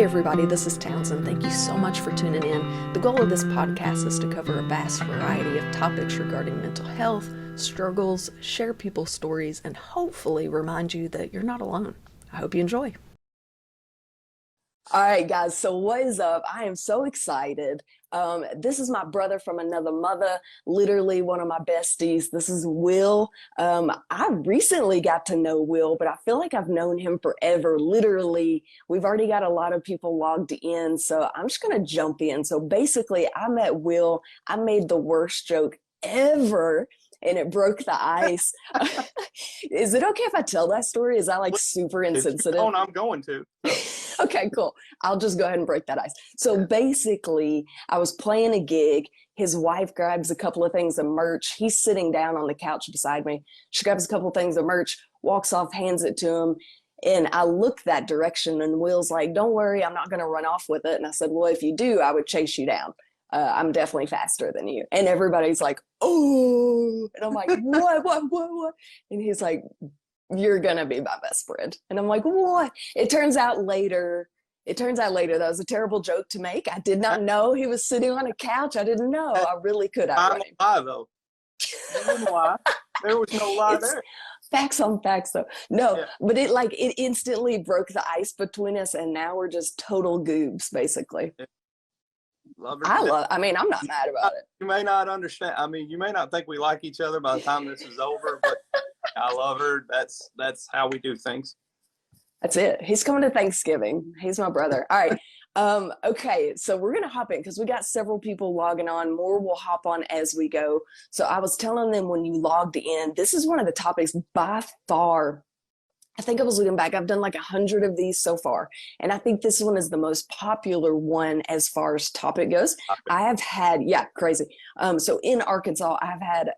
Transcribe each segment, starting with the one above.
Hey everybody, this is Townsend. Thank you so much for tuning in. The goal of this podcast is to cover a vast variety of topics regarding mental health, struggles, share people's stories, and hopefully remind you that you're not alone. I hope you enjoy. All right, guys, so what is up? I am so excited. This is my brother from another mother, literally one of my besties. This is Will. I recently got to know Will, but I feel like I've known him forever. Literally, we've already got a lot of people logged in, so I'm just going to jump in. So basically, I met Will. I made the worst joke ever, and it broke the ice. Is it okay if I tell that story? Is that like super insensitive? Oh, I'm going to. Okay, cool. I'll just go ahead and break that ice. So basically, I was playing a gig. His wife grabs a couple of things of merch. He's sitting down on the couch beside me. She grabs a couple of things of merch, walks off, hands it to him. And I look that direction, and Will's like, "Don't worry, I'm not going to run off with it." And I said, "Well, if you do, I would chase you down. I'm definitely faster than you." And everybody's like, "Oh," and I'm like, what? And he's like, "You're gonna be my best friend." And I'm like, "What?" It turns out later that was a terrible joke to make. I did not know he was sitting on a couch. I didn't know. I really could have I'm run a him. lie, though. There was no lie. There was no lie there. Facts on facts, though. No, Yeah. but it instantly broke the ice between us, and now we're just total goobs, basically. Love her. I mean, I'm not mad about it. You may not understand. I mean, you may not think we like each other by the time this is over, but I love her. That's how we do things. That's it. He's coming to Thanksgiving. He's my brother. All right. Okay, so we're going to hop in because we got several people logging on. More will hop on as we go. So I was telling them when you logged in, this is one of the topics by far. I think I was looking back, I've done like 100 of these so far. And I think this one is the most popular one as far as topic goes. I have had, crazy. So in Arkansas, I've had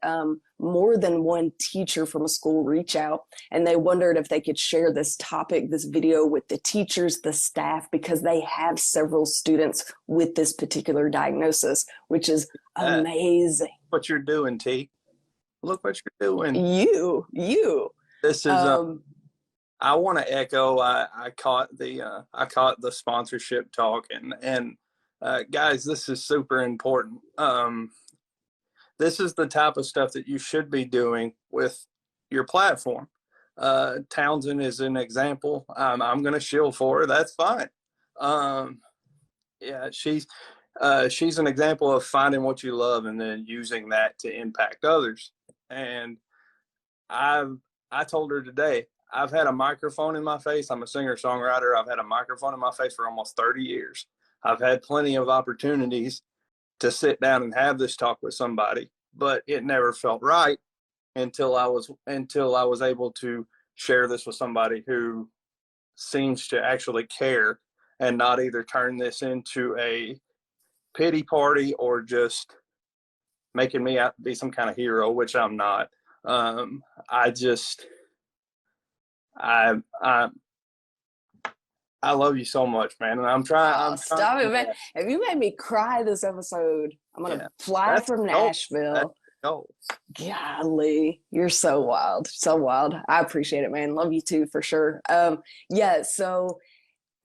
more than one teacher from a school reach out, and they wondered if they could share this topic, this video with the teachers, the staff, because they have several students with this particular diagnosis, which is amazing. What you're doing, T. Look what you're doing. You. This is I want to echo. I caught the sponsorship talk, and guys, this is super important. This is the type of stuff that you should be doing with your platform. Townsend is an example. I'm going to shill for her. That's fine. She's an example of finding what you love and then using that to impact others. And I told her today, I've had a microphone in my face. I'm a singer-songwriter. I've had a microphone in my face for almost 30 years. I've had plenty of opportunities to sit down and have this talk with somebody, but it never felt right until I was able to share this with somebody who seems to actually care and not either turn this into a pity party or just making me out to be some kind of hero, which I'm not. I love you so much, man, and I'm trying. Stop it, man! If you made me cry this episode, I'm gonna fly from Nashville. Golly, you're so wild, so wild. I appreciate it, man. Love you too, for sure. So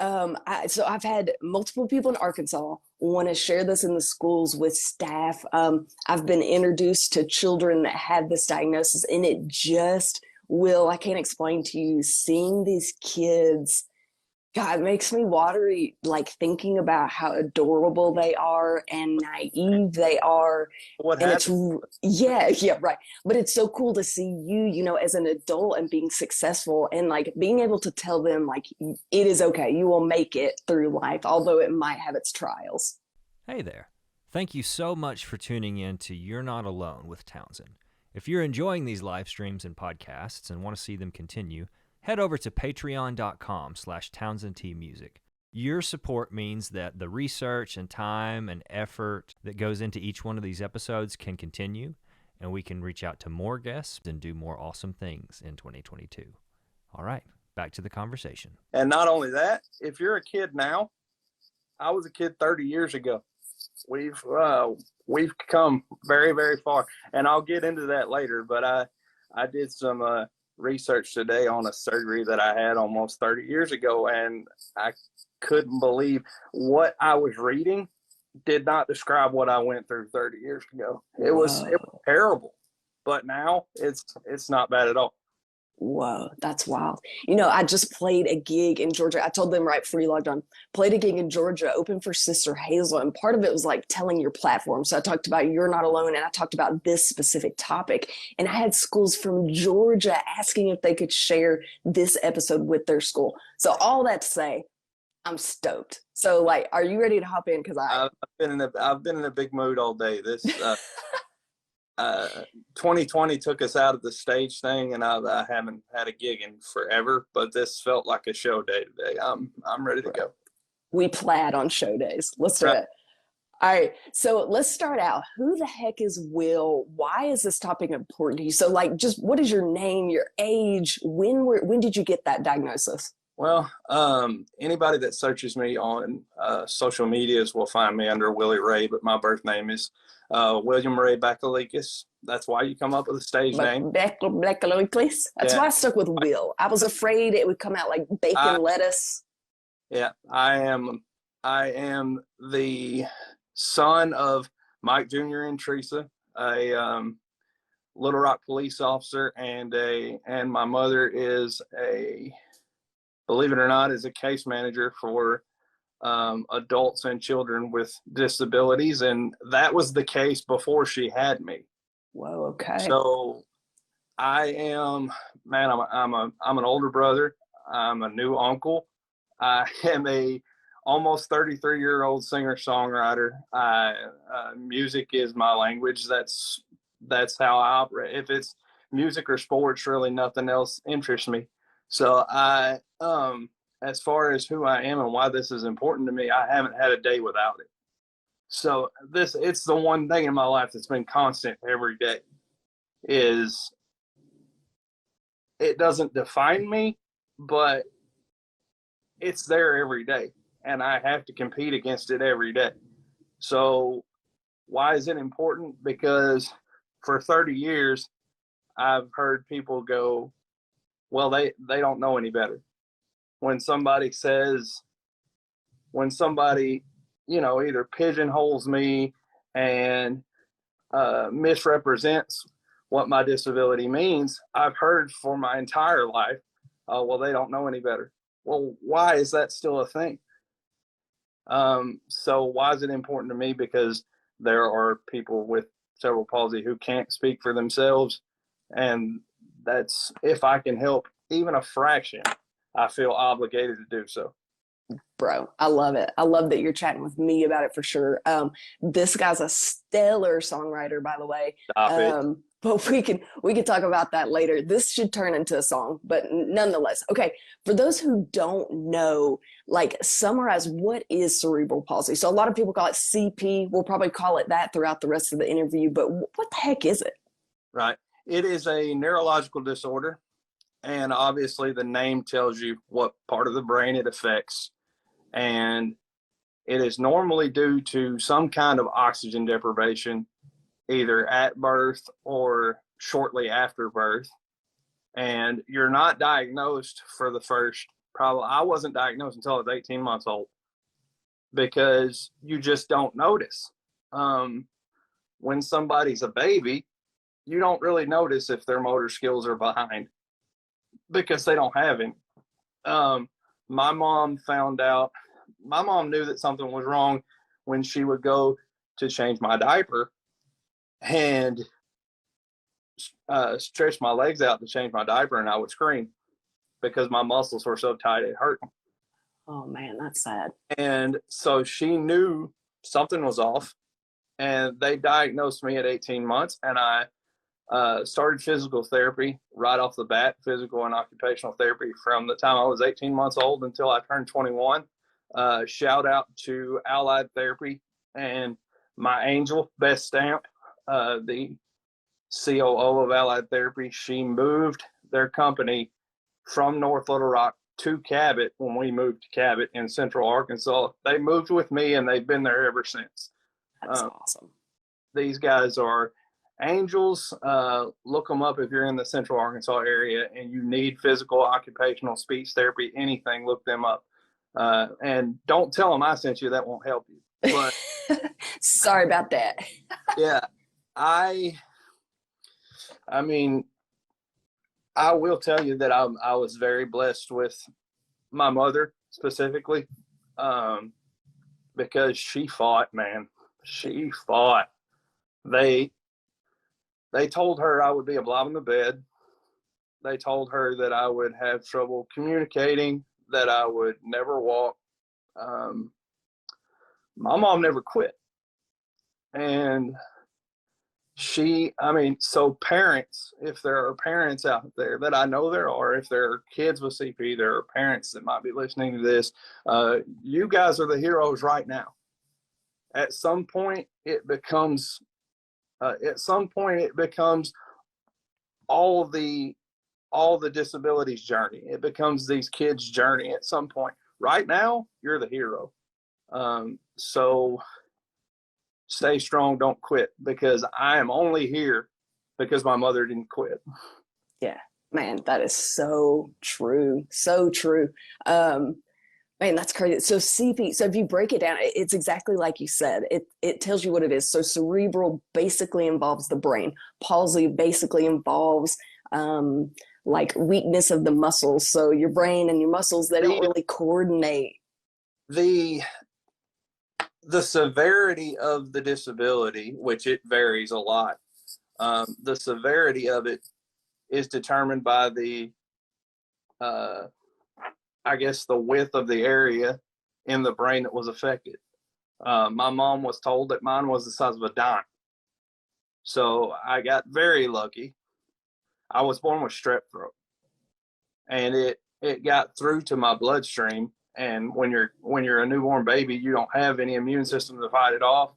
I've had multiple people in Arkansas want to share this in the schools with staff. I've been introduced to children that have this diagnosis, and it just I can't explain to you, seeing these kids, God, it makes me watery, like thinking about how adorable they are and naive they are. What happened? Right. But it's so cool to see you, as an adult and being successful and like being able to tell them like, it is okay. You will make it through life, although it might have its trials. Hey there. Thank you so much for tuning in to You're Not Alone with Townsend. If you're enjoying these live streams and podcasts and want to see them continue, head over to patreon.com/townsendtmusic. Your support means that the research and time and effort that goes into each one of these episodes can continue, and we can reach out to more guests and do more awesome things in 2022. All right, back to the conversation. And not only that, if you're a kid now, I was a kid 30 years ago. We've come very, very far, and I'll get into that later. But I did some research today on a surgery that I had almost 30 years ago, and couldn't believe what I was reading did not describe what I went through 30 years ago. It was terrible, but now it's not bad at all. Whoa, that's wild. You know, I just played a gig in Georgia. I told them right before you logged on, played a gig in Georgia, open for Sister Hazel. And part of it was like telling your platform. So I talked about you're not alone. And I talked about this specific topic. And I had schools from Georgia asking if they could share this episode with their school. So all that to say, I'm stoked. So like, are you ready to hop in? Because I've been in a big mood all day. This 2020 took us out of the stage thing, and I haven't had a gig in forever. But this felt like a show day today. I'm ready to go. We plaid on show days. Let's do it. All right. So let's start out. Who the heck is Will? Why is this topic important to you? So like, just what is your name, your age? When did you get that diagnosis? Well, anybody that searches me on social medias will find me under Willie Ray, but my birth name is William Ray Bakalekos. That's why you come up with a stage name. Bakalekos. That's why I stuck with Will. I was afraid it would come out like bacon lettuce. Yeah, I am the son of Mike Jr. and Teresa, a Little Rock police officer, and my mother is believe it or not, is a case manager for adults and children with disabilities, and that was the case before she had me. Whoa, okay. So I am, man, I'm an older brother. I'm a new uncle. I am a almost 33-year-old singer-songwriter. Music is my language. That's how I operate. If it's music or sports, really nothing else interests me. So as far as who I am and why this is important to me, I haven't had a day without it. So it's the one thing in my life that's been constant every day. Is it doesn't define me, but it's there every day, and I have to compete against it every day. So why is it important? Because for 30 years, I've heard people go, well, they don't know any better. When somebody, either pigeonholes me and misrepresents what my disability means, I've heard for my entire life, well, they don't know any better. Well, why is that still a thing? So why is it important to me? Because there are people with cerebral palsy who can't speak for themselves, and that's, if I can help even a fraction, I feel obligated to do so. Bro, I love it. I love that you're chatting with me about it for sure. This guy's a stellar songwriter, by the way. But we can talk about that later. This should turn into a song, but nonetheless. Okay, for those who don't know, like, summarize what is cerebral palsy. So a lot of people call it CP. We'll probably call it that throughout the rest of the interview, but what the heck is it? Right. It is a neurological disorder, and obviously the name tells you what part of the brain it affects. And it is normally due to some kind of oxygen deprivation, either at birth or shortly after birth. And you're not diagnosed for the first, I wasn't diagnosed until I was 18 months old, because you just don't notice. When somebody's a baby, you don't really notice if their motor skills are behind, because they don't have any. My mom knew that something was wrong when she would go to change my diaper and stretch my legs out to change my diaper, and I would scream because my muscles were so tight it hurt. Oh man, that's sad. And so she knew something was off, and they diagnosed me at 18 months, and I started physical therapy right off the bat, physical and occupational therapy, from the time I was 18 months old until I turned 21. Shout out to Allied Therapy and my angel, Beth Stamp, the COO of Allied Therapy. She moved their company from North Little Rock to Cabot when we moved to Cabot in Central Arkansas. They moved with me, and they've been there ever since. That's awesome. These guys are angels. Look them up if you're in the Central Arkansas area and you need physical, occupational, speech therapy, anything, look them up. And don't tell them I sent you. That won't help you. But sorry about that. yeah, I mean, I will tell you that I was very blessed with my mother specifically, because she fought, man. She fought. They told her I would be a blob in the bed. They told her that I would have trouble communicating, that I would never walk. My mom never quit. And so parents, if there are parents out there that I know there are, if there are kids with CP, there are parents that might be listening to this, you guys are the heroes right now. At some point it becomes all the disabilities journey. It becomes these kids' journey at some point. Right now, you're the hero. So stay strong, don't quit, because I am only here because my mother didn't quit. Yeah, man, that is so true. So true. Man, that's crazy. So CP, so if you break it down, it's exactly like you said. It tells you what it is. So cerebral basically involves the brain. Palsy basically involves like weakness of the muscles. So your brain and your muscles, they don't really coordinate. The severity of the disability, which it varies a lot, the severity of it is determined by the the width of the area in the brain that was affected. My mom was told that mine was the size of a dime. So I got very lucky. I was born with strep throat, and it got through to my bloodstream. And when you're a newborn baby, you don't have any immune system to fight it off.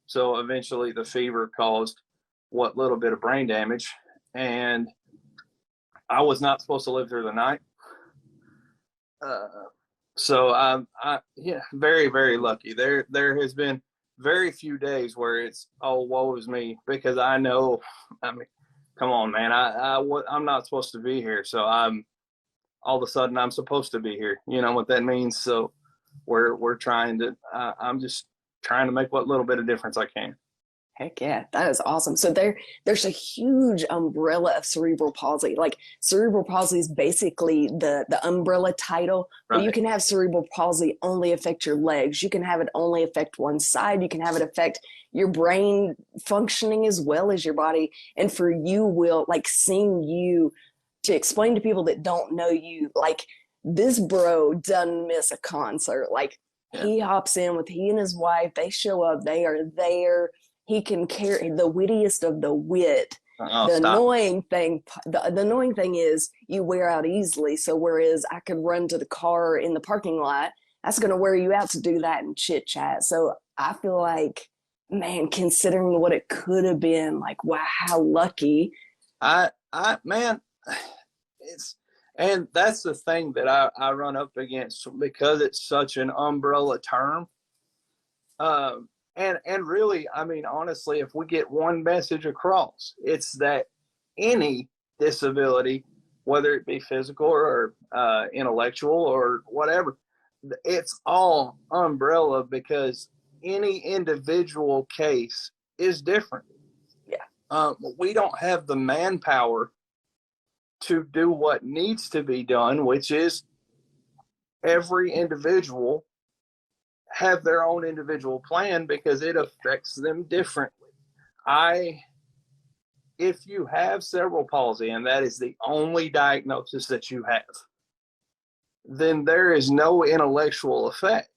So eventually the fever caused what little bit of brain damage. And I was not supposed to live through the night. So I'm very, very lucky. There has been very few days where it's, oh, woe is me, because I know, come on, man, I'm not supposed to be here. So all of a sudden I'm supposed to be here. You know what that means? So we're trying to, I'm just trying to make what little bit of difference I can. Heck yeah, that is awesome. So there's a huge umbrella of cerebral palsy. Like cerebral palsy is basically the umbrella title, but Right. You can have cerebral palsy only affect your legs. You can have it only affect one side. You can have it affect your brain functioning as well as your body. And for you, Will, like seeing you, to explain to people that don't know you, like this bro doesn't miss a concert. Like he hops in with he and his wife, they show up, they are there. He can carry the wittiest of the wit. The annoying thing is you wear out easily. So whereas I could run to the car in the parking lot, that's going to wear you out to do that and chit chat. So I feel like, man, considering what it could have been, like, wow, how lucky. Man, and that's the thing that I run up against, because it's such an umbrella term. And really, I mean, honestly, if we get one message across, it's that any disability, whether it be physical or intellectual or whatever, it's all umbrella, because any individual case is different. Yeah. We don't have the manpower to do what needs to be done, which is every individual have their own individual plan, because it affects them differently. If you have cerebral palsy and that is the only diagnosis that you have, then there is no intellectual effect.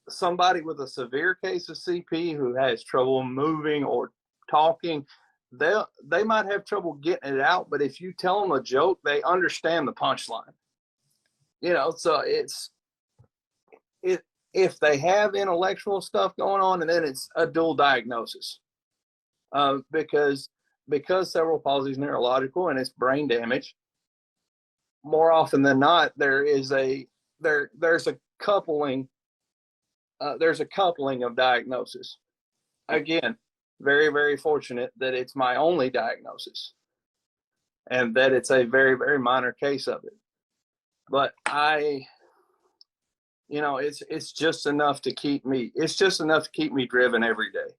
Somebody with a severe case of CP who has trouble moving or talking, they might have trouble getting it out, but if you tell them a joke, they understand the punchline. You know, so if they have intellectual stuff going on, and then it's a dual diagnosis, because cerebral palsy is neurological and it's brain damage. More often than not, there's a coupling of diagnosis. Again, very, very fortunate that it's my only diagnosis, and that it's a very, very minor case of it. But it's just enough to keep me. It's just enough to keep me driven every day.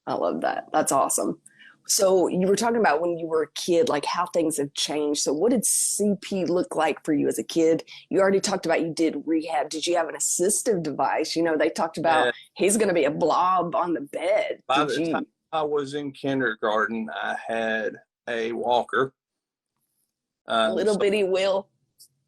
I love that. That's awesome. So you were talking about when you were a kid, like how things have changed. So what did CP look like for you as a kid? You already talked about you did rehab. Did you have an assistive device? They talked about he's going to be a blob on the bed. By the time I was in kindergarten, I had a walker. Little bitty Will.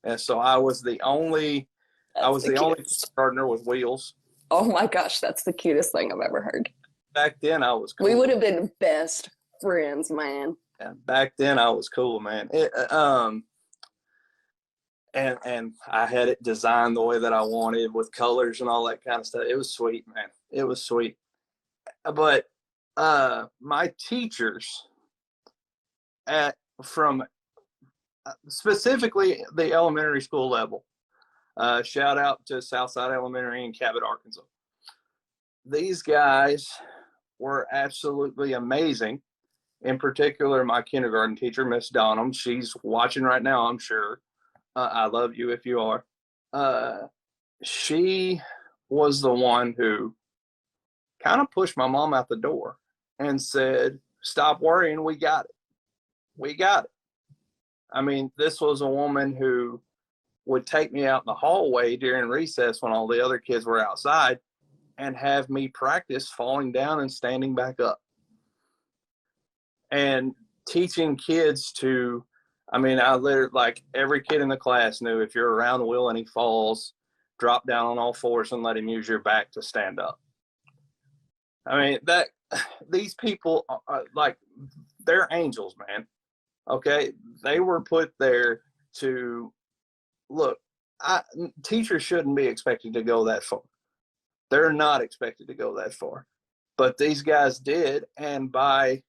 And so I was the only kindergartner with wheels. Oh my gosh, that's the cutest thing I've ever heard. Back then I was cool. We would have been best friends, man. Yeah, back then I was cool, man. And I had it designed the way that I wanted with colors and all that kind of stuff. It was sweet, man. It was sweet. But my teachers from specifically the elementary school level, shout out to Southside Elementary in Cabot, Arkansas. These guys were absolutely amazing. In particular, my kindergarten teacher, Miss Donham, she's watching right now, I'm sure. I love you if you are. She was the one who kind of pushed my mom out the door and said, stop worrying, we got it. We got it. I mean, this was a woman who would take me out in the hallway during recess when all the other kids were outside and have me practice falling down and standing back up. And teaching kids to, I literally, like, every kid in the class knew if you're around Will and he falls, drop down on all fours and let him use your back to stand up. These people are like, they're angels, man. Okay. They were put there to look. Teachers shouldn't be expected to go that far. They're not expected to go that far, but these guys did. And by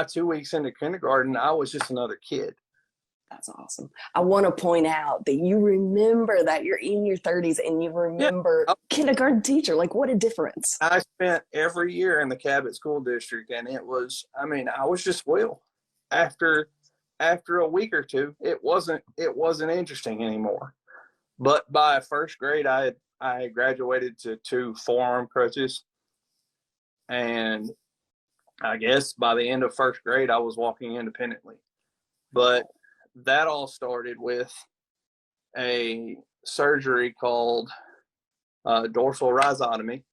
2 weeks into kindergarten, I was just another kid. That's awesome. I want to point out that you remember that you're in your 30s and you remember kindergarten teacher. Like, what a difference. I spent every year in the Cabot School District, and it was, I was just Will. After a week or two, it wasn't interesting anymore. But by first grade, I graduated to 2 forearm crutches, and I guess by the end of first grade, I was walking independently. But that all started with a surgery called dorsal rhizotomy.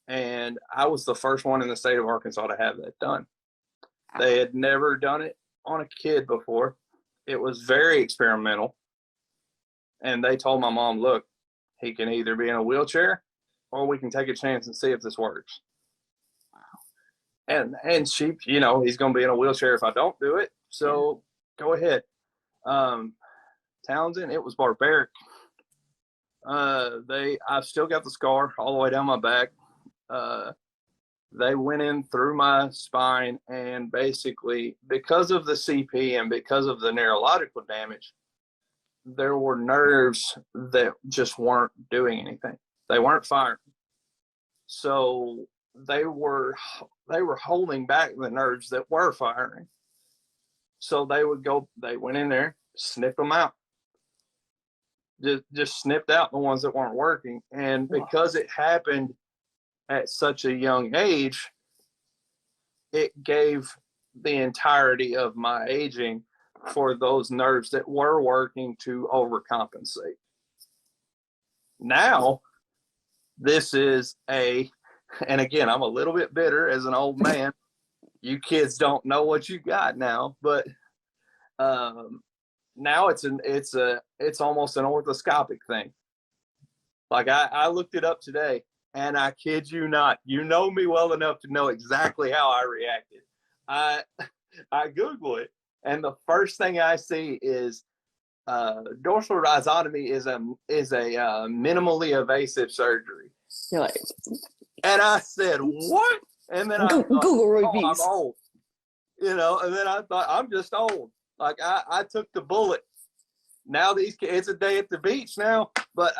And I was the first one in the state of Arkansas to have that done. They had never done it on a kid before. It was very experimental. And they told my mom, look, he can either be in a wheelchair or we can take a chance and see if this works. And she, he's going to be in a wheelchair if I don't do it. So go ahead. Townsend, it was barbaric. I've still got the scar all the way down my back. They went in through my spine, and basically because of the CP and because of the neurological damage, there were nerves that just weren't doing anything. They weren't firing. So they were holding back the nerves that were firing. So they went in there, snipped them out. Just snipped out the ones that weren't working. And because it happened at such a young age, it gave the entirety of my aging for those nerves that were working to overcompensate. Now, this is and again, I'm a little bit bitter as an old man. You kids don't know what you got now, but now it's almost an orthoscopic thing. Like I looked it up today, and I kid you not, you know me well enough to know exactly how I reacted. I Google it, and the first thing I see is dorsal rhizotomy is a minimally invasive surgery. You're like, and I said, what? And then I thought, Google reviews. I'm old, and then I thought, I'm just old. Like I took the bullet. Now it's a day at the beach now, but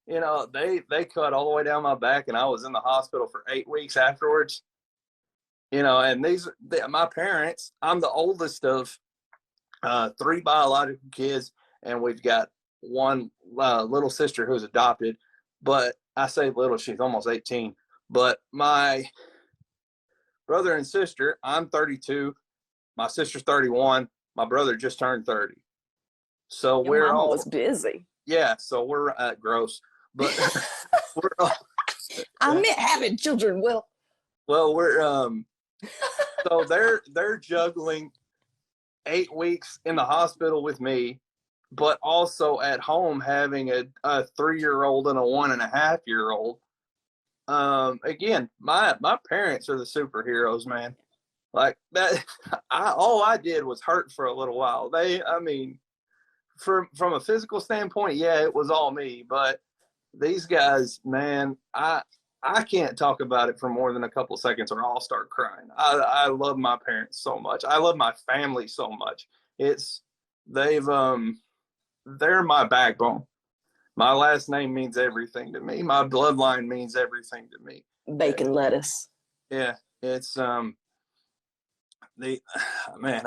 they cut all the way down my back, and I was in the hospital for 8 weeks afterwards. And my parents, I'm the oldest of 3 biological kids, and we've got one little sister who's adopted. But I say little, she's almost 18. But my brother and sister, I'm 32, my sister's 31, my brother just turned 30. So Your we're mama all was busy. yeah. So we're gross, but we're all, I meant having children. Well, we're so they're juggling 8 weeks in the hospital with me, but also at home having a 3-year-old and a 1.5-year-old. Again, my parents are the superheroes, man. Like that, all I did was hurt for a little while. I mean, from a physical standpoint, yeah, it was all me. But these guys, man, I can't talk about it for more than a couple seconds, or I'll start crying. I love my parents so much. I love my family so much. They're my backbone. My last name means everything to me. My bloodline means everything to me. bacon lettuce. Yeah, it's man,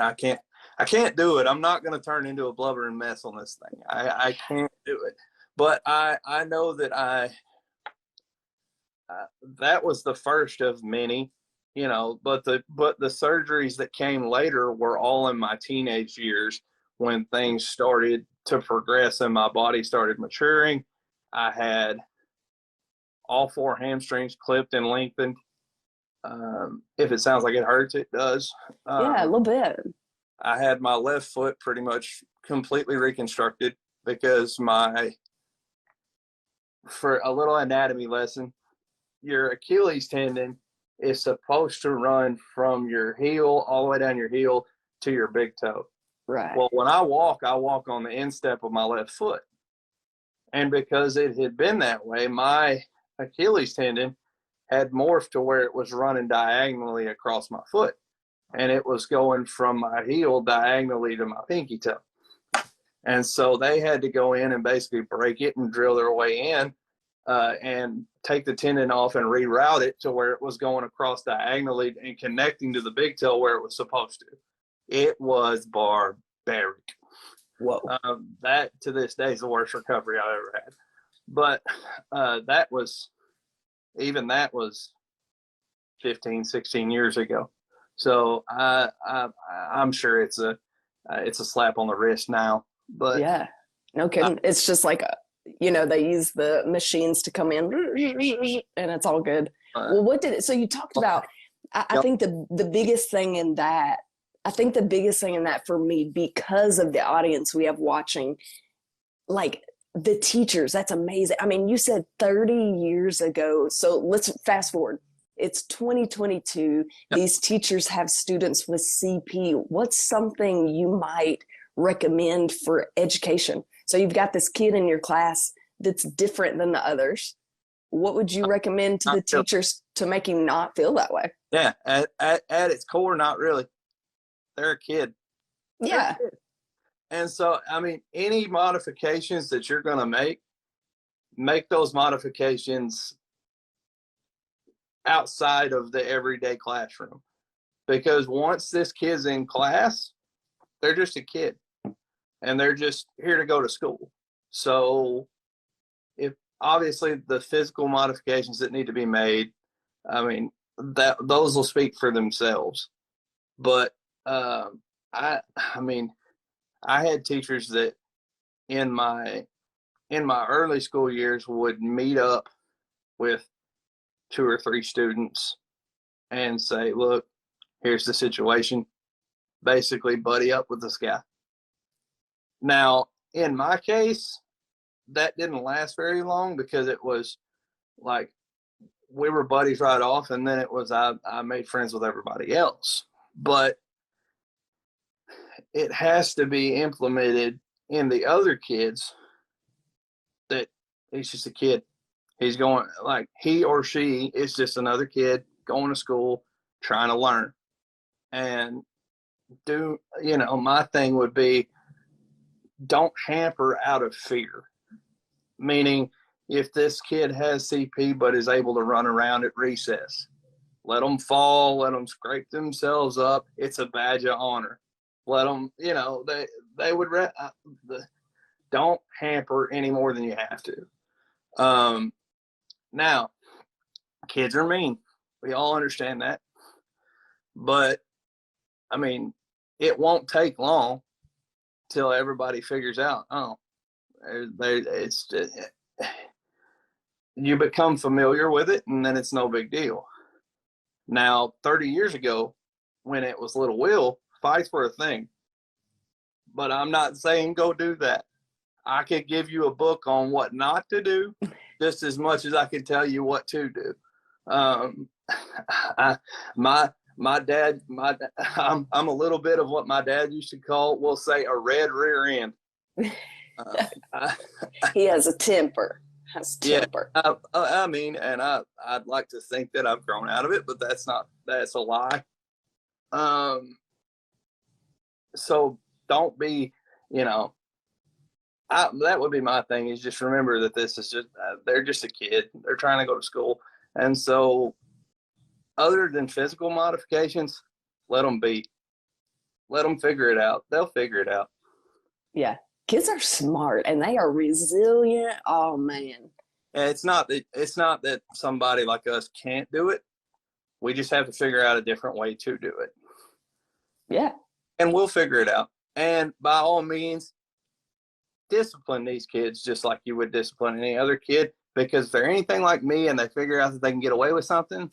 I can't do it. I'm not going to turn into a blubbering mess on this thing. I can't do it. But I know that that was the first of many, but the surgeries that came later were all in my teenage years, when things started to progress and my body started maturing. I had all 4 hamstrings clipped and lengthened. If it sounds like it hurts, it does. Yeah, a little bit. I had my left foot pretty much completely reconstructed because for a little anatomy lesson, your Achilles tendon is supposed to run from your heel all the way down your heel to your big toe. Right. Well, when I walk on the instep of my left foot. And because it had been that way, my Achilles tendon had morphed to where it was running diagonally across my foot. And it was going from my heel diagonally to my pinky toe. And so they had to go in and basically break it and drill their way in and take the tendon off and reroute it to where it was going across diagonally and connecting to the big toe where it was supposed to. It was barbaric. Whoa. That to this day is the worst recovery I've ever had. But that was 15, 16 years ago. So I'm sure it's a slap on the wrist now. But yeah, no kidding. It's just like, they use the machines to come in and it's all good. Well, so you talked about, I think the biggest thing in that, for me, because of the audience we have watching, like the teachers, that's amazing. I mean, you said 30 years ago. So let's fast forward. It's 2022. Yep. These teachers have students with CP. What's something you might recommend for education? So you've got this kid in your class that's different than the others. What would you recommend to the teachers to make him not feel that way? Yeah, at its core, not really. They're a kid. Yeah. And so, I mean, any modifications that you're going to make those modifications outside of the everyday classroom. Because once this kid's in class, they're just a kid and they're just here to go to school. So if obviously the physical modifications that need to be made, I mean, those will speak for themselves. But I mean, I had teachers that in my early school years would meet up with 2 or 3 students and say, look, here's the situation. Basically, buddy up with this guy. Now, in my case, that didn't last very long because it was like we were buddies right off, and then it was I made friends with everybody else. But it has to be implemented in the other kids that he's just a kid. He's going, like, he or she is just another kid going to school, trying to learn. And my thing would be, don't hamper out of fear. Meaning, if this kid has CP but is able to run around at recess, let them fall, let them scrape themselves up. It's a badge of honor. Let them, they would, don't hamper any more than you have to. Now, kids are mean. We all understand that. But, I mean, it won't take long till everybody figures out, you become familiar with it, and then it's no big deal. Now, 30 years ago, when it was Little Will, fights were a thing. But I'm not saying go do that. I could give you a book on what not to do just as much as I can tell you what to do. My dad, I'm a little bit of what my dad used to call, we'll say, a red rear end. He has a temper. Yeah, I mean, and I'd like to think that I've grown out of it, but that's a lie. So don't be, that would be my thing, is just remember that this is just, they're just a kid. They're trying to go to school. And so other than physical modifications, let them be. Let them figure it out. They'll figure it out. Yeah. Kids are smart and they are resilient. Oh man. And it's not that somebody like us can't do it. We just have to figure out a different way to do it. Yeah. And we'll figure it out. And by all means, discipline these kids just like you would discipline any other kid, because if they're anything like me and they figure out that they can get away with something,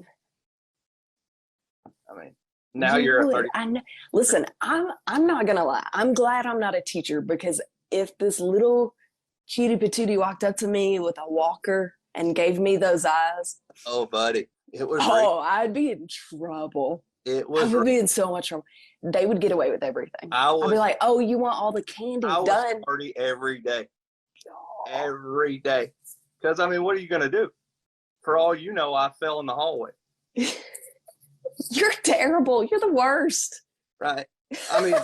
I mean, now you're a 30. Listen, I'm not gonna lie. I'm glad I'm not a teacher, because if this little cutie patootie walked up to me with a walker and gave me those eyes, oh buddy, it was I'd be in trouble. I would be in so much trouble. They would get away with everything. I'd be like, oh, you want all the candy done? Party every day. Every day. Because, I mean, what are you going to do? For all you know, I fell in the hallway. You're terrible. You're the worst. Right. I mean,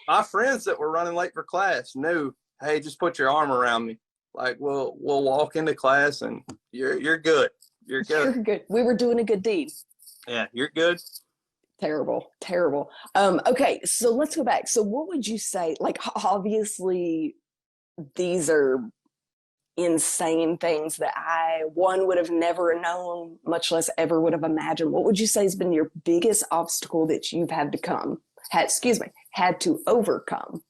my friends that were running late for class knew, hey, just put your arm around me. Like, we'll walk into class and you're good. You're good. You're good. We were doing a good deed. Yeah, you're good. Terrible. Okay, so let's go back. So what would you say, like, obviously these are insane things that one would have never known, much less ever would have imagined. What would you say has been your biggest obstacle that you've had to overcome?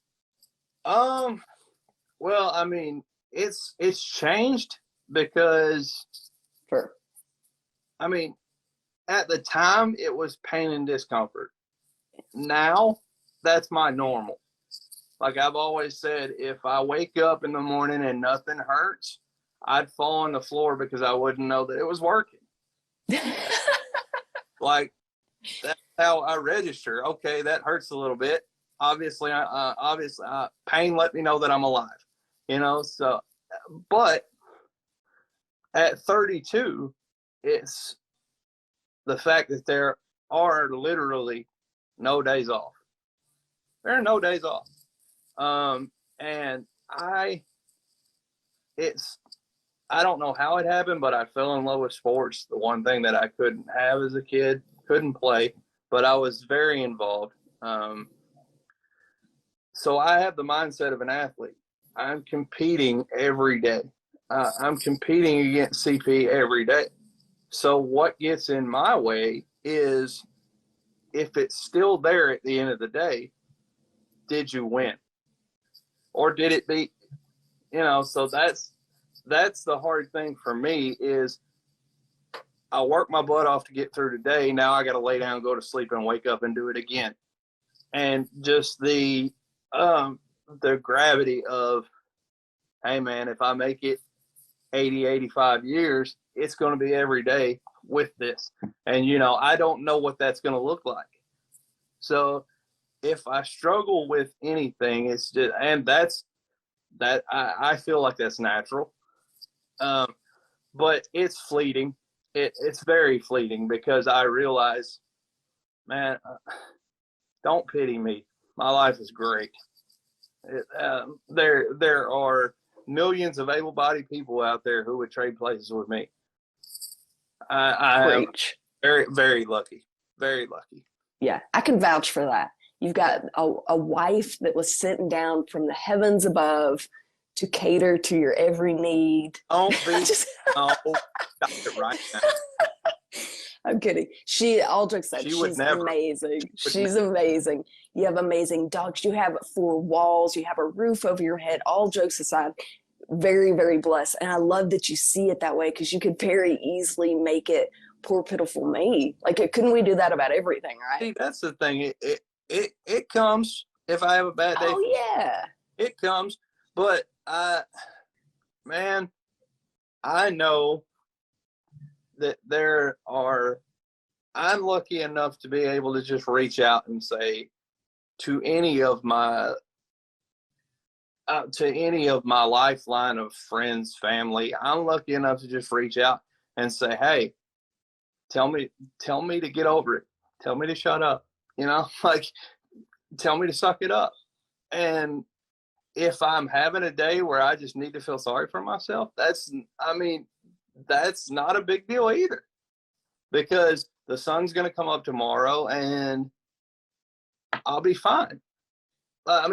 Well, I mean, it's changed because, Sure. I mean, at the time, it was pain and discomfort. Now, that's my normal. Like I've always said, if I wake up in the morning and nothing hurts, I'd fall on the floor because I wouldn't know that it was working. Like, that's how I register. Okay, that hurts a little bit. Obviously, pain let me know that I'm alive. So, but at 32, it's the fact that there are literally no days off. There are no days off. And I don't know how it happened, but I fell in love with sports. The one thing that I couldn't have as a kid, couldn't play, but I was very involved. So I have the mindset of an athlete. I'm competing every day. I'm competing against CP every day. So what gets in my way is, if it's still there at the end of the day, did you win? Or did it beat? So that's the hard thing for me is I work my butt off to get through today. Now I got to lay down, go to sleep, and wake up and do it again. And just the gravity of, hey man, if I make it 80, 85 years, it's going to be every day with this. And, I don't know what that's going to look like. So if I struggle with anything, it's just, and I feel like that's natural. But it's fleeting. It's very fleeting, because I realize, man, don't pity me. My life is great. There are millions of able-bodied people out there who would trade places with me. I am very, very lucky. Very lucky. Yeah, I can vouch for that. You've got a wife that was sent down from the heavens above to cater to your every need. Don't be. Stop it right now. I'm kidding. All jokes aside, she's amazing. She's amazing. You have amazing dogs. You have 4 walls. You have a roof over your head. All jokes aside, very, very blessed. And I love that you see it that way, because you could very easily make it poor, pitiful me. Like, couldn't we do that about everything, right? See, that's the thing. It comes if I have a bad day. Oh, yeah. It comes. But, man, I know that I'm lucky enough to be able to just reach out and say to any of my lifeline of friends, family, I'm lucky enough to just reach out and say, hey, tell me to get over it. Tell me to shut up, like, tell me to suck it up. And if I'm having a day where I just need to feel sorry for myself, that's not a big deal either, because the sun's going to come up tomorrow and I'll be fine. That's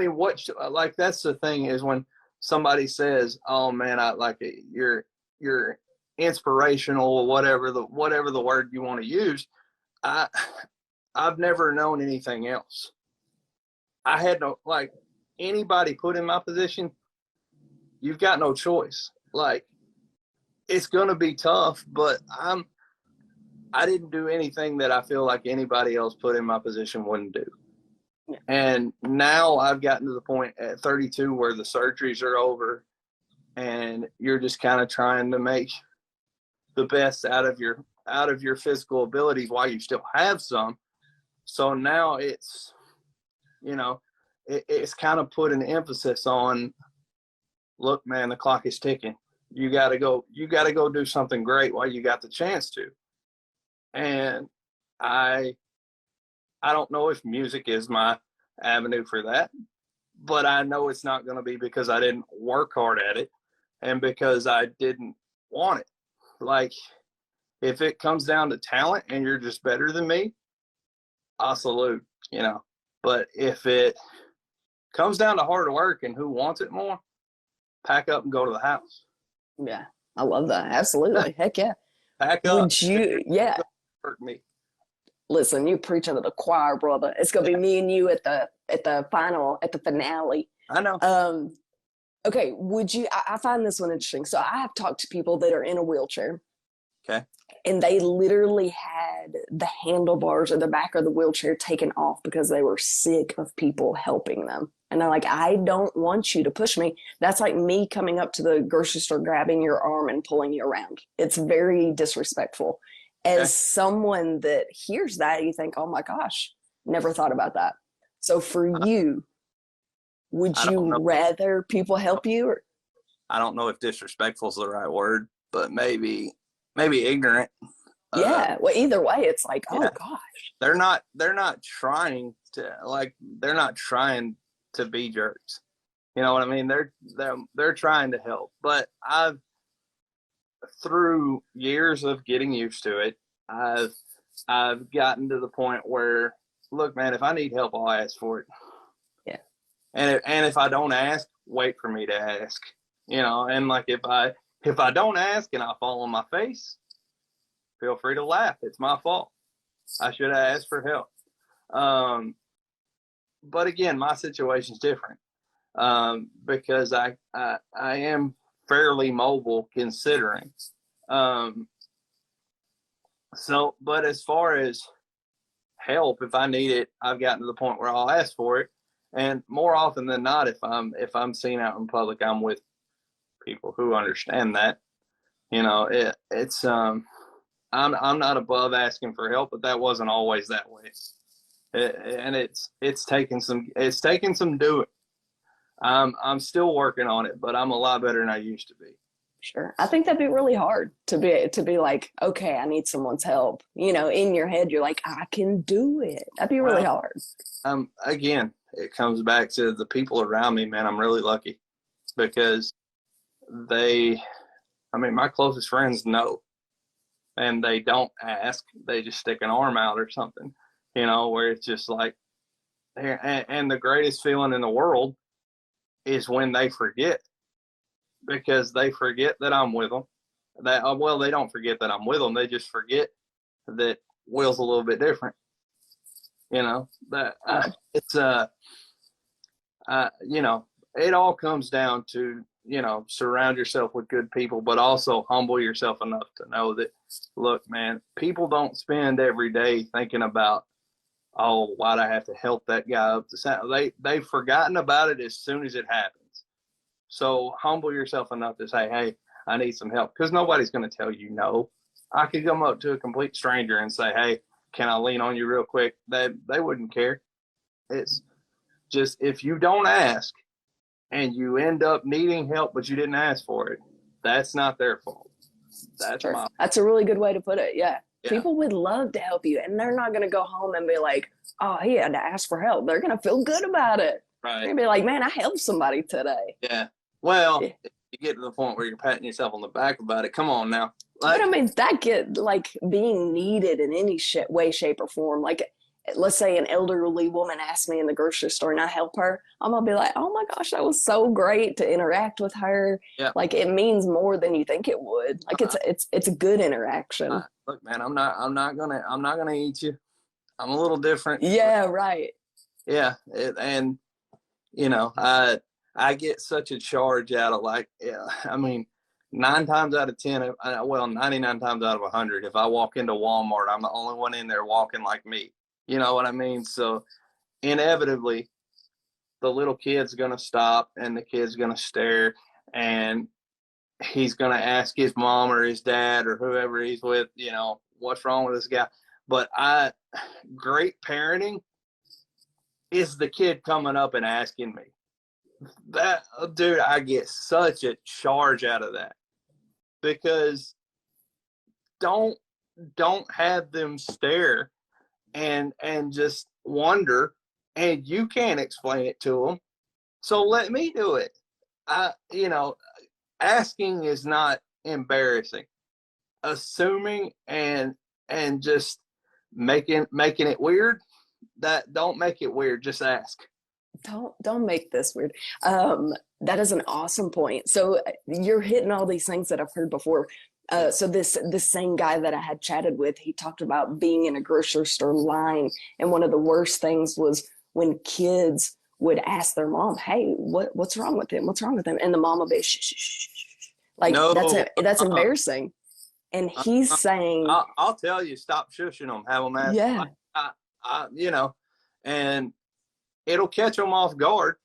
the thing, is when somebody says, oh man, I like it, you're inspirational, whatever the word you want to use. I've never known anything else. I had no, like, anybody put in my position, you've got no choice. Like, it's going to be tough, but I didn't do anything that I feel like anybody else put in my position wouldn't do. Yeah. And now I've gotten to the point at 32 where the surgeries are over and you're just kind of trying to make the best out of your physical abilities while you still have some. So now it's, it's kind of put an emphasis on, look, man, the clock is ticking. You got to go do something great while you got the chance to. And I don't know if music is my avenue for that, but I know it's not going to be because I didn't work hard at it and because I didn't want it. Like, if it comes down to talent and you're just better than me, I'll salute, But if it comes down to hard work and who wants it more, pack up and go to the house. Yeah, I love that. Absolutely. Heck yeah. Pack up. Would you, yeah. Hurt me. Listen, you preaching to the choir, brother. It's gonna be me and you at the finale. I know. Okay, would you, I find this one interesting. So I have talked to people that are in a wheelchair. Okay. And they literally had the handlebars or the back of the wheelchair taken off because they were sick of people helping them. And they're like, I don't want you to push me. That's like me coming up to the grocery store, grabbing your arm and pulling you around. It's very disrespectful. As someone that hears that, you think, oh my gosh, never thought about that. So for you, would you rather people help you? Or? I don't know if disrespectful is the right word, but maybe ignorant. Yeah. Well, either way, it's like, oh gosh. They're not trying to be jerks. You know what I mean? They're trying to help. But through years of getting used to it, I've gotten to the point where, look, man, if I need help, I'll ask for it. Yeah. And if I don't ask, wait for me to ask. And like if I don't ask and I fall on my face, feel free to laugh. It's my fault. I should have asked for help. But again, my situation's different because I am fairly mobile considering. But as far as help, if I need it, I've gotten to the point where I'll ask for it. And more often than not, if I'm seen out in public, I'm with people who understand that. It's I'm not above asking for help, but that wasn't always that way. And it's taken some doing. I'm still working on it, but I'm a lot better than I used to be. Sure. I think that'd be really hard to be like, okay, I need someone's help. In your head, you're like, I can do it. That'd be really hard. Again, it comes back to the people around me, man. I'm really lucky because my closest friends know, and they don't ask. They just stick an arm out or something, where it's just like, and the greatest feeling in the world is when they forget. because they forget that I'm with them. Well, they don't forget that I'm with them. They just forget that Will's a little bit different. It's it all comes down to, surround yourself with good people, but also humble yourself enough to know that, look, man, people don't spend every day thinking about, oh, why'd I have to help that guy up the sound? They've forgotten about it as soon as it happens. So humble yourself enough to say, hey, I need some help, because nobody's going to tell you no. I could come up to a complete stranger and say, hey, can I lean on you real quick? They wouldn't care. It's just, if you don't ask and you end up needing help, but you didn't ask for it, that's not their fault. That's a really good way to put it. Yeah. People would love to help you, and they're not going to go home and be like, oh, he had to ask for help. They're going to feel good about it. Right. They're going to be like, man, I helped somebody today. Yeah. Well, if you get to the point where you're patting yourself on the back about it, come on now. But I mean, that get like being needed in any way, shape, or form. Like, let's say an elderly woman asks me in the grocery store and I help her. I'm gonna be like, oh my gosh, that was so great to interact with her. Yeah. Like, it means more than you think it would. Like, it's a good interaction. Look, man, I'm not gonna eat you. I'm a little different. Yeah, right. Yeah, I get such a charge out of 9 times out of 10, 99 times out of 100, if I walk into Walmart, I'm the only one in there walking like me. You know what I mean? So inevitably, the little kid's going to stop and the kid's going to stare, and he's going to ask his mom or his dad or whoever he's with, what's wrong with this guy? But great parenting is the kid coming up and asking me. That, dude, I get such a charge out of that, because don't have them stare and just wonder, and you can't explain it to them, so let me do it. Asking is not embarrassing. Assuming and just making it weird, don't make it weird. Just ask. Don't make this weird. That is an awesome point. So you're hitting all these things that I've heard before. So this same guy that I had chatted with, he talked about being in a grocery store line, and one of the worst things was when kids would ask their mom, "Hey, what's wrong with him? What's wrong with him?" And the mom would be shh, shh, shh, shh. Like, no, that's embarrassing. And he's saying, I'll tell you, stop shushing them. Have them ask. Yeah. And it'll catch them off guard,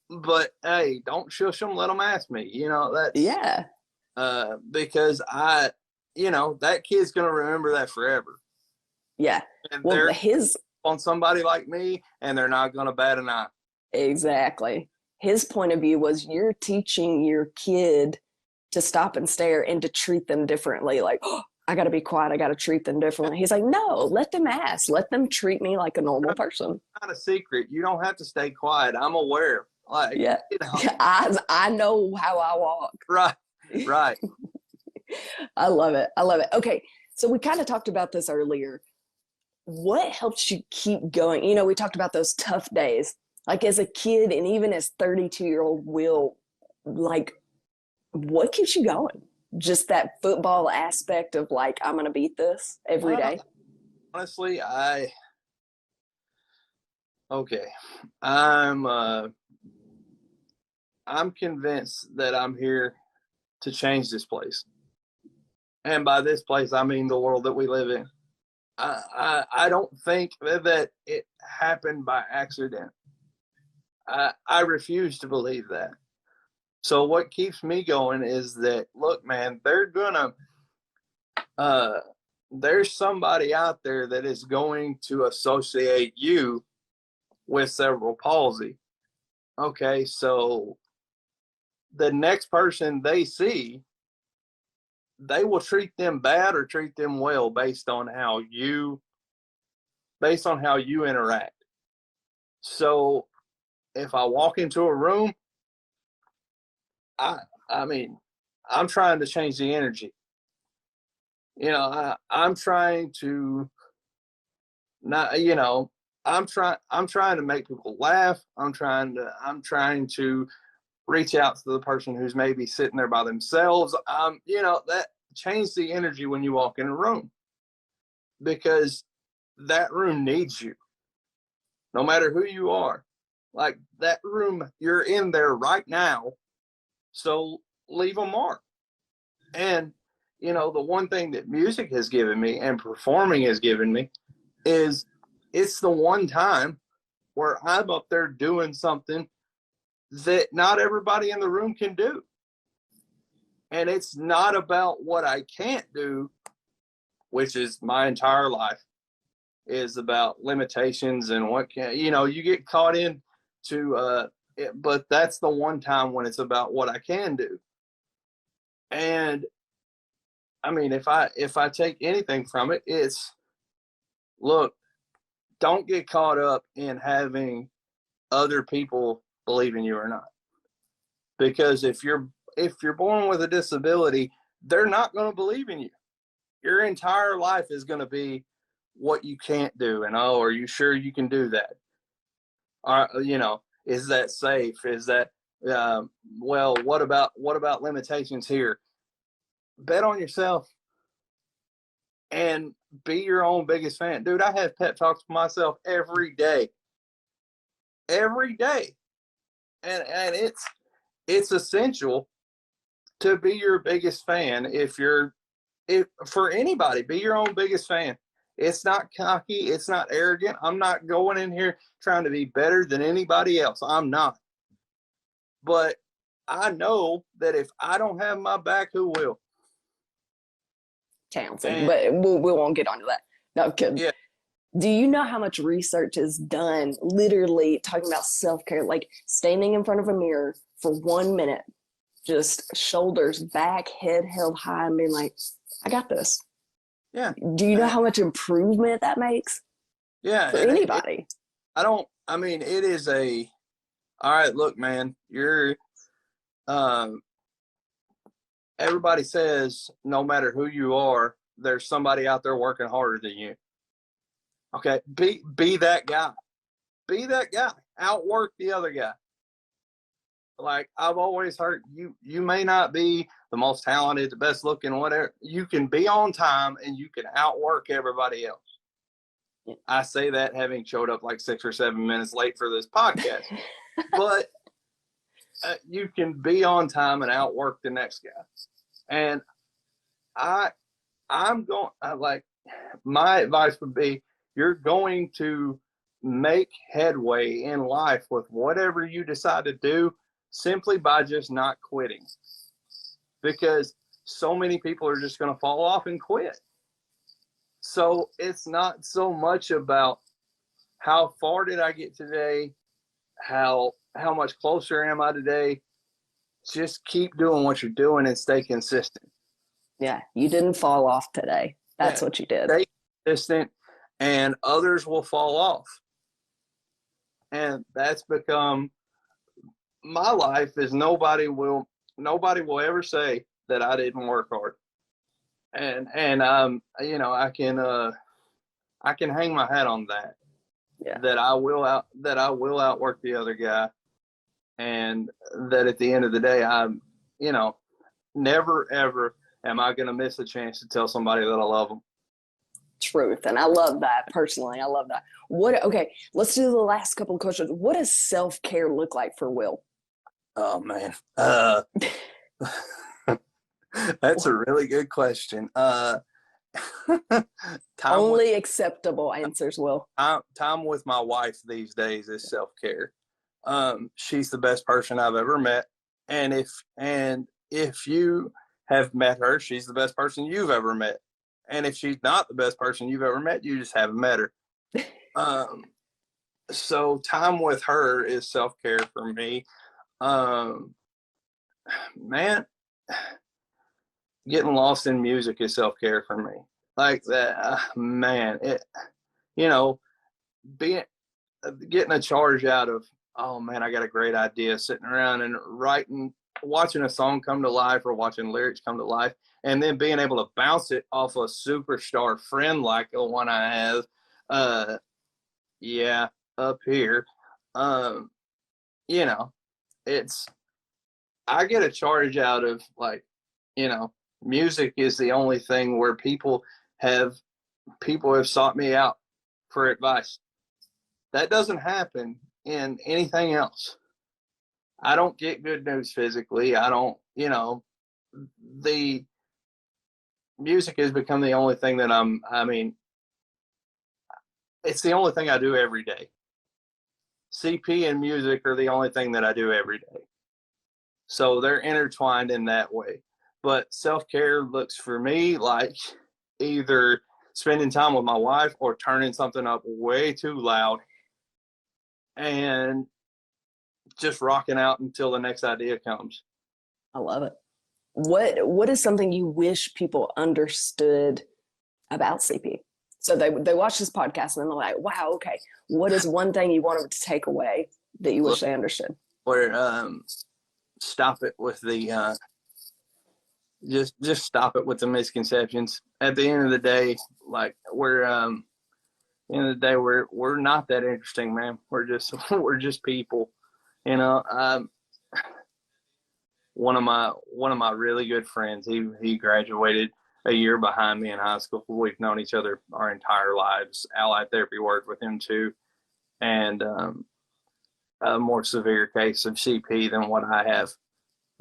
but hey, don't shush them. Let them ask me. Because that kid's gonna remember that forever. Yeah. And they're on somebody like me, and they're not gonna bat an eye. Exactly. His point of view was, you're teaching your kid to stop and stare and to treat them differently. Like, oh, I got to be quiet. I got to treat them differently. He's like, no, let them ask. Let them treat me like a normal person. Not a secret. You don't have to stay quiet. I'm aware. Like, yeah. I know how I walk. Right. I love it. Okay. So we kind of talked about this earlier. What helps you keep going? We talked about those tough days, like as a kid, and even as 32-year-old Will, like, what keeps you going? Just that football aspect of like, I'm going to beat this every day. Honestly, I'm convinced that I'm here to change this place. And by this place, I mean the world that we live in. I don't think that it happened by accident. I refuse to believe that. So what keeps me going is that, look, man, there's somebody out there that is going to associate you with cerebral palsy. Okay, so the next person they see, they will treat them bad or treat them well based on how you interact. So if I walk into a room, I'm trying to change the energy. I'm trying to not, I'm trying to make people laugh. I'm trying to reach out to the person who's maybe sitting there by themselves. That changes the energy when you walk in a room, because that room needs you, no matter who you are. Like, that room, you're in there right now, so leave a mark. And, the one thing that music has given me and performing has given me is it's the one time where I'm up there doing something that not everybody in the room can do. And it's not about what I can't do, which is my entire life, is about limitations and what can, you get caught in to, but that's the one time when it's about what I can do. And I mean, if I take anything from it, it's, look, don't get caught up in having other people believe in you or not. Because if you're born with a disability, they're not going to believe in you. Your entire life is going to be what you can't do, and are you sure you can do that? Is that safe? Is that well? What about limitations here? Bet on yourself and be your own biggest fan, dude. I have pep talks with myself every day, and it's essential to be your biggest fan. If for anybody, be your own biggest fan. It's not cocky. It's not arrogant. I'm not going in here trying to be better than anybody else. I'm not. But I know that if I don't have my back, who will? Townsend. But we won't get onto that. No, I'm kidding. Yeah. Do you know how much research is done literally talking about self-care, like standing in front of a mirror for 1 minute, just shoulders back, head held high, and being like, I got this. Yeah. Do you know how much improvement that makes? Yeah. For anybody. It is all right, look, man, you're, everybody says no matter who you are, there's somebody out there working harder than you. Okay. Be that guy. Be that guy. Outwork the other guy. Like, I've always heard, you may not be the most talented, the best looking, whatever. You can be on time and you can outwork everybody else. Yeah. I say that having showed up like 6 or 7 minutes late for this podcast, but you can be on time and outwork the next guy. And my advice would be, you're going to make headway in life with whatever you decide to do simply by just not quitting. Because so many people are just going to fall off and quit. So it's not so much about how far did I get today, how much closer am I today. Just keep doing what you're doing and stay consistent. Yeah, you didn't fall off today. That's what you did. Stay consistent, and others will fall off. And that's become my life. Is nobody will ever say that I didn't work hard. And I can hang my hat on that. Yeah. That I will outwork the other guy, and that at the end of the day, I'm, never ever am I going to miss a chance to tell somebody that I love them. Truth. And I love that personally. I love that. Okay, let's do the last couple of questions. What does self-care look like for Will? Oh man. That's a really good question. Only acceptable answers, Will. Time with my wife these days is self-care. She's the best person I've ever met. And if you have met her, she's the best person you've ever met. And if she's not the best person you've ever met, you just haven't met her. So time with her is self-care for me. Man, getting lost in music is self-care for me. Like that, getting a charge out of, oh man, I got a great idea, sitting around and watching a song come to life or watching lyrics come to life, and then being able to bounce it off a superstar friend like the one I have, up here, it's I get a charge out of, like, music is the only thing where people have sought me out for advice. That doesn't happen in anything else. I don't get good news physically. I don't, the music has become the only thing that it's the only thing I do every day. CP and music are the only thing that I do every day. So they're intertwined in that way. But self-care looks for me like either spending time with my wife or turning something up way too loud and just rocking out until the next idea comes. I love it. What is something you wish people understood about CP? So they watch this podcast and then they're like, wow, okay, what is one thing you want them to take away that you wish they understood? Or stop it with the just stop it with the misconceptions. At the end of the day, like we're not that interesting, man. We're just people. One of my really good friends, he graduated a year behind me in high school. We've known each other our entire lives. Allied therapy worked with him too, and a more severe case of CP than what I have.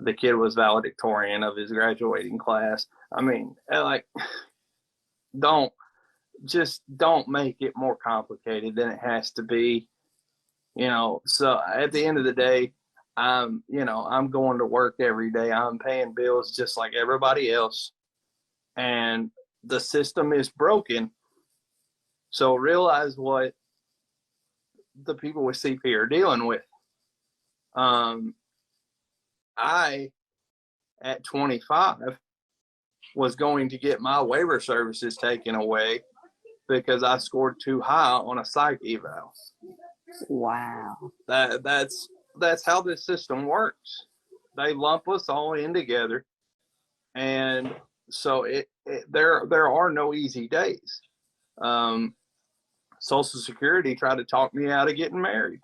The kid was valedictorian of his graduating class. I mean, like, don't make it more complicated than it has to be. So at the end of the day, I'm going to work every day. I'm paying bills just like everybody else. And the system is broken. So realize what the people with CP are dealing with. I, at 25, was going to get my waiver services taken away because I scored too high on a psych eval. Wow. That's how this system works. They lump us all in together, and so there are no easy days. Social Security tried to talk me out of getting married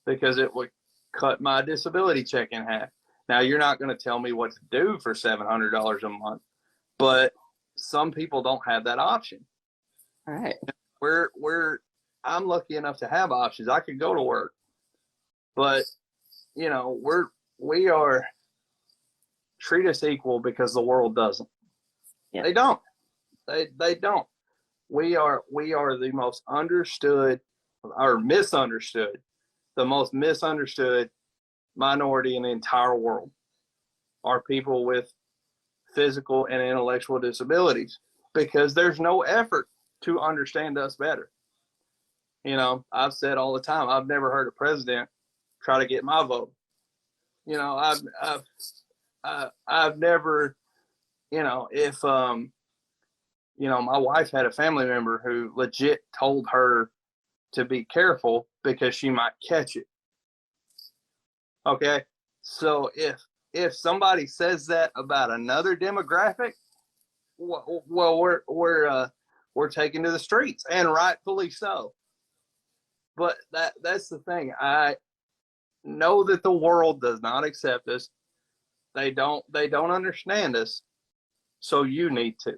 because it would cut my disability check in half. Now, you're not going to tell me what to do for $700 a month, but some people don't have that option. All right. I'm lucky enough to have options. I could go to work, but we are treat us equal because the world doesn't. Yeah. They don't. They don't. We are the most understood or misunderstood, the most misunderstood minority in the entire world are people with physical and intellectual disabilities because there's no effort to understand us better. I've said all the time, I've never heard a president try to get my vote. I've never, if my wife had a family member who legit told her to be careful because she might catch it. Okay, so if somebody says that about another demographic, well, we're taken to the streets, and rightfully so. But that's the thing. I know that the world does not accept us. They don't understand us. So you need to.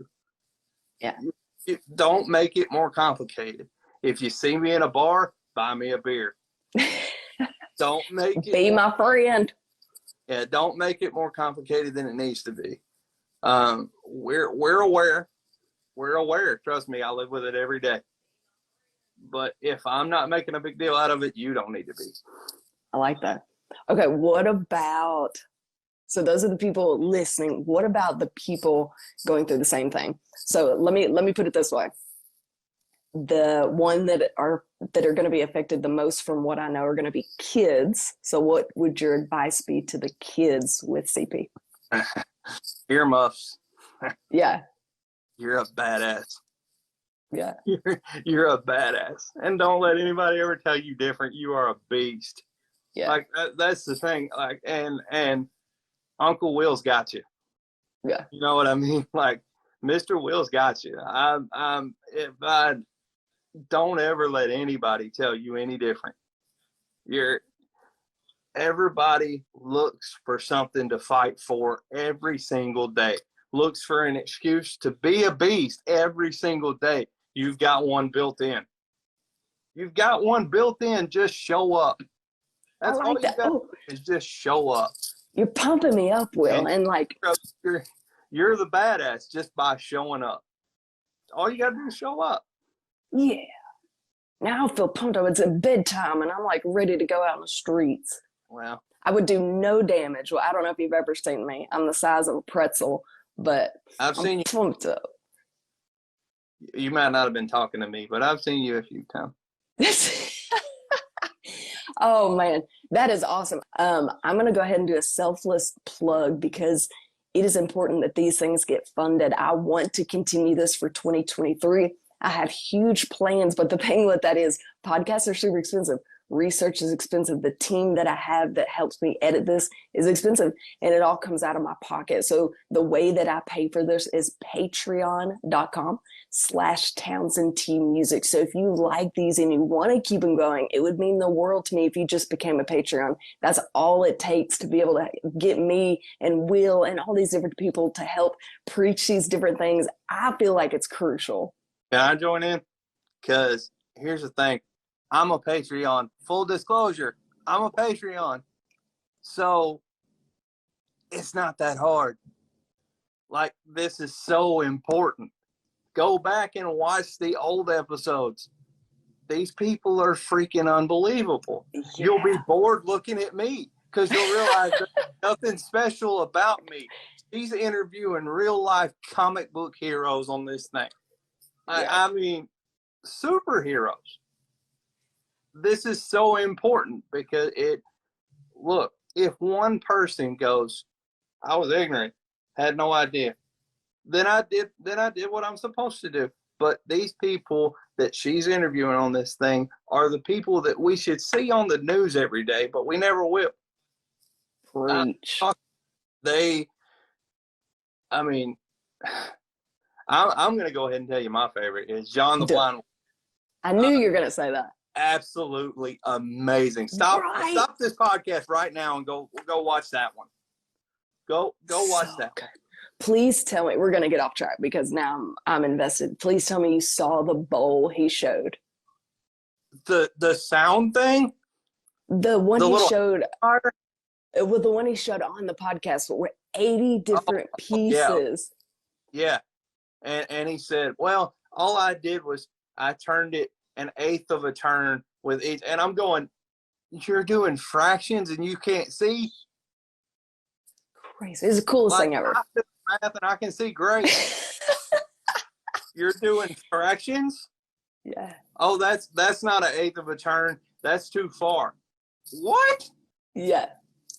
Yeah. You don't make it more complicated. If you see me in a bar, buy me a beer. Don't make it. Be my friend. Yeah, don't make it more complicated than it needs to be. We're aware. We're aware. Trust me, I live with it every day. But if I'm not making a big deal out of it, you don't need to be. I like that. Okay, what about, so those are the people listening. What about the people going through the same thing? So let me put it this way. The one that are going to be affected the most from what I know are going to be kids. So what would your advice be to the kids with CP? Earmuffs. Yeah. You're a badass. Yeah. You're a badass. And don't let anybody ever tell you different. You are a beast. Yeah. Like that's the thing. Like, and Uncle Will's got you. Yeah. You know what I mean? Like, Mr. Will's got you. If I don't ever let anybody tell you any different. everybody looks for something to fight for every single day, looks for an excuse to be a beast every single day. You've got one built in. You've got one built in. Just show up. That's all you got to do is just show up. You're pumping me up, Will. And like, you're the badass just by showing up. All you got to do is show up. Yeah. Now I feel pumped up. It's at bedtime and I'm like ready to go out in the streets. Well, I would do no damage. Well, I don't know if you've ever seen me. I'm the size of a pretzel, but I've seen you. Pumped up. You might not have been talking to me, but I've seen you a few times. Oh man, that is awesome. I'm going to go ahead and do a selfless plug because it is important that these things get funded. I want to continue this for 2023. I have huge plans, but the thing with that is podcasts are super expensive. Research is expensive. The team that I have that helps me edit this is expensive, and it all comes out of my pocket. So the way that I pay for this is patreon.com/Townsendtmusic. So if you like these and you want to keep them going, it would mean the world to me if you just became a Patreon. That's all it takes to be able to get me and Will and all these different people to help preach these different things. I feel like it's crucial. Can I join in? Because here's the thing. I'm a Patreon. Full disclosure, I'm a Patreon. So it's not that hard. Like, this is so important. Go back and watch the old episodes. These people are freaking unbelievable. Yeah. You'll be bored looking at me because you'll realize there's nothing special about me. He's interviewing real life comic book heroes on this thing. Yeah. I mean, superheroes. This is so important because if one person goes, I was ignorant, had no idea, then I did what I'm supposed to do. But these people that she's interviewing on this thing are the people that we should see on the news every day, but we never will. Preach. I'm going to go ahead and tell you my favorite is John the Blind. I knew you were going to say that. Absolutely amazing. Stop this podcast right now and go watch that one. Go watch that. Good. Please tell me, we're going to get off track because now I'm invested. Please tell me you saw the bowl he showed. The sound thing? The one he showed. Well, the one he showed on the podcast were 80 different pieces. Yeah. And he said, well, all I did was I turned it an eighth of a turn with each. And I'm going, you're doing fractions and you can't see? Crazy. It's the coolest thing ever. I do math and I can see great. You're doing fractions? Yeah. Oh, that's not an eighth of a turn. That's too far. What? Yeah.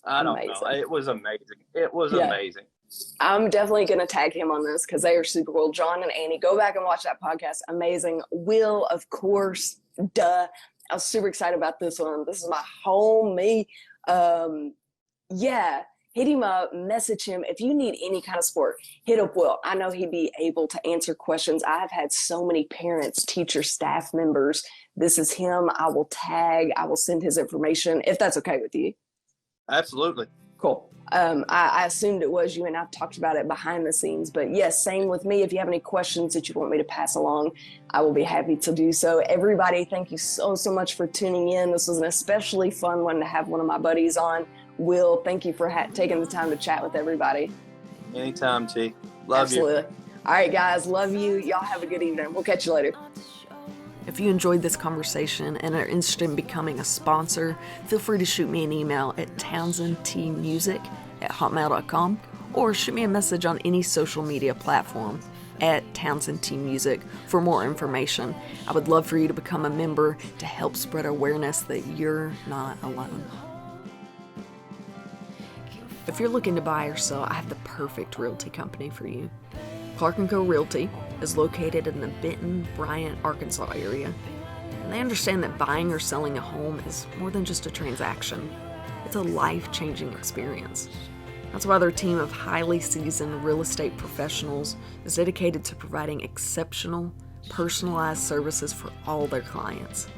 I don't know. It was amazing. It was amazing. I'm definitely going to tag him on this because they are super cool. John and Annie, go back and watch that podcast. Amazing. Will, of course, duh. I was super excited about this one. This is my homie. Hit him up, message him. If you need any kind of support, hit up Will. I know he'd be able to answer questions. I've had so many parents, teachers, staff members. This is him. I will tag. I will send his information if that's okay with you. Absolutely. Cool. I assumed it was you, and I've talked about it behind the scenes. But yes, same with me. If you have any questions that you want me to pass along, I will be happy to do so. Everybody, thank you so much for tuning in. This was an especially fun one to have one of my buddies on. Will, thank you for taking the time to chat with everybody. Anytime, T. Love you. Absolutely. All right, guys. Love you. Y'all have a good evening. We'll catch you later. If you enjoyed this conversation and are interested in becoming a sponsor, feel free to shoot me an email at townsendtmusic@hotmail.com or shoot me a message on any social media platform at Townsendtmusic for more information. I would love for you to become a member to help spread awareness that you're not alone. If you're looking to buy or sell, I have the perfect realty company for you. Clark & Co. Realty is located in the Benton, Bryant, Arkansas area, and they understand that buying or selling a home is more than just a transaction. It's a life-changing experience. That's why their team of highly seasoned real estate professionals is dedicated to providing exceptional, personalized services for all their clients.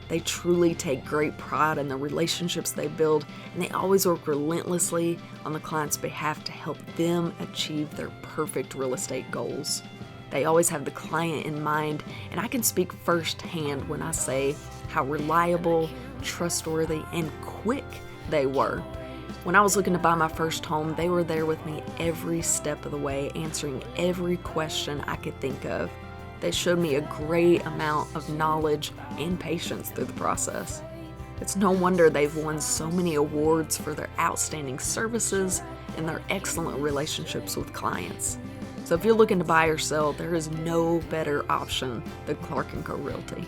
They truly take great pride in the relationships they build, and they always work relentlessly on the client's behalf to help them achieve their perfect real estate goals. They always have the client in mind, and I can speak firsthand when I say how reliable, trustworthy, and quick they were. When I was looking to buy my first home, they were there with me every step of the way, answering every question I could think of. They showed me a great amount of knowledge and patience through the process. It's no wonder they've won so many awards for their outstanding services and their excellent relationships with clients. So if you're looking to buy or sell, there is no better option than Clark & Co Realty.